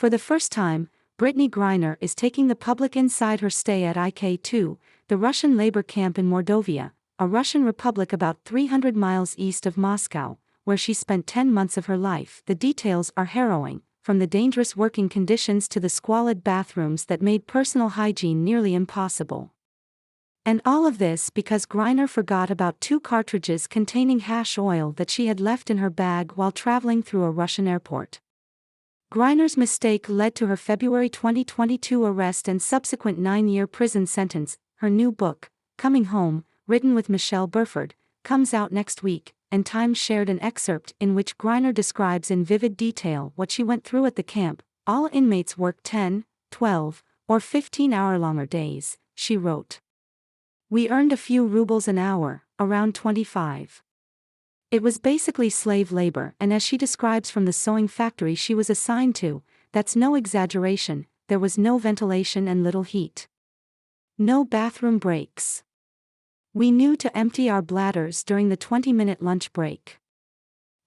For the first time, Brittney Griner is taking the public inside her stay at IK2, the Russian labor camp in Mordovia, a Russian republic about 300 miles east of Moscow, where she spent 10 months of her life. The details are harrowing, from the dangerous working conditions to the squalid bathrooms that made personal hygiene nearly impossible. And all of this because Griner forgot about 2 cartridges containing hash oil that she had left in her bag while traveling through a Russian airport. Griner's mistake led to her February 2022 arrest and subsequent 9-year prison sentence. Her new book, Coming Home, written with Michelle Burford, comes out next week, and Time shared an excerpt in which Griner describes in vivid detail what she went through at the camp. All inmates work 10, 12, or 15-hour-longer days, she wrote. We earned a few rubles an hour, around 25. It was basically slave labor, and as she describes from the sewing factory she was assigned to, that's no exaggeration, there was no ventilation and little heat. No bathroom breaks. We knew to empty our bladders during the 20-minute lunch break.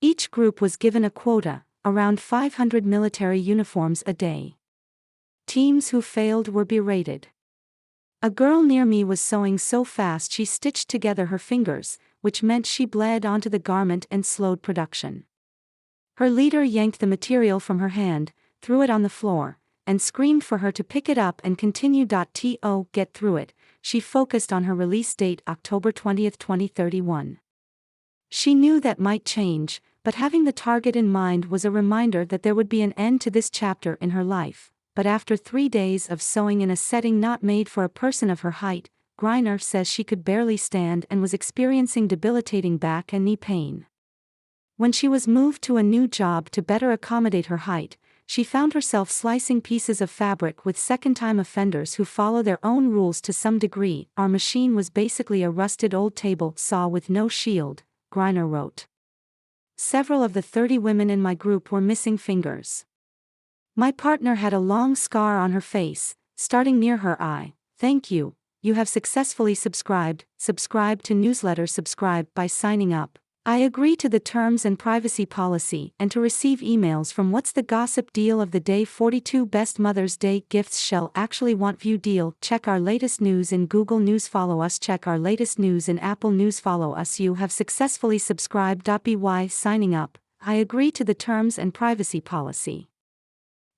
Each group was given a quota, around 500 military uniforms a day. Teams who failed were berated. A girl near me was sewing so fast she stitched together her fingers, which meant she bled onto the garment and slowed production. Her leader yanked the material from her hand, threw it on the floor, and screamed for her to pick it up and continue. To get through it, she focused on her release date, October 20, 2031. She knew that might change, but having the target in mind was a reminder that there would be an end to this chapter in her life. But after 3 days of sewing in a setting not made for a person of her height, Griner says she could barely stand and was experiencing debilitating back and knee pain. When she was moved to a new job to better accommodate her height, she found herself slicing pieces of fabric with second-time offenders who follow their own rules to some degree. Our machine was basically a rusted old table saw with no shield, Griner wrote. Several of the 30 women in my group were missing fingers. My partner had a long scar on her face, starting near her eye. Thank you, you have successfully subscribed. Subscribe to newsletter. Subscribe by signing up. I agree to the terms and privacy policy and to receive emails from What's the Gossip Deal of the Day. 42 Best Mother's Day Gifts Shall Actually Want View Deal. Check our latest news in Google News. Follow us. Check our latest news in Apple News. Follow us. You have successfully subscribed. By signing up, I agree to the terms and privacy policy.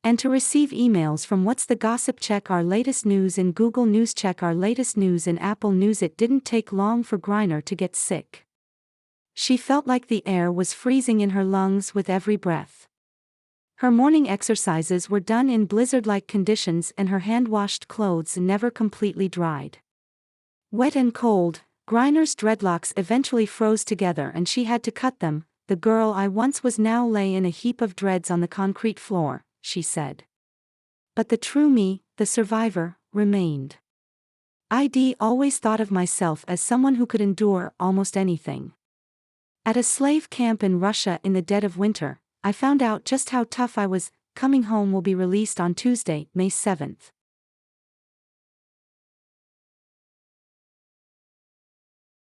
And to receive emails from What's the Gossip. Check our latest news in Google News. Check our latest news in Apple News. It didn't take long for Griner to get sick. She felt like the air was freezing in her lungs with every breath. Her morning exercises were done in blizzard-like conditions and her hand-washed clothes never completely dried. Wet and cold, Griner's dreadlocks eventually froze together and she had to cut them. The girl I once was now lay in a heap of dreads on the concrete floor, she said. But the true me, the survivor, remained. I'd always thought of myself as someone who could endure almost anything. At a slave camp in Russia in the dead of winter, I found out just how tough I was. Coming Home will be released on Tuesday, May 7th.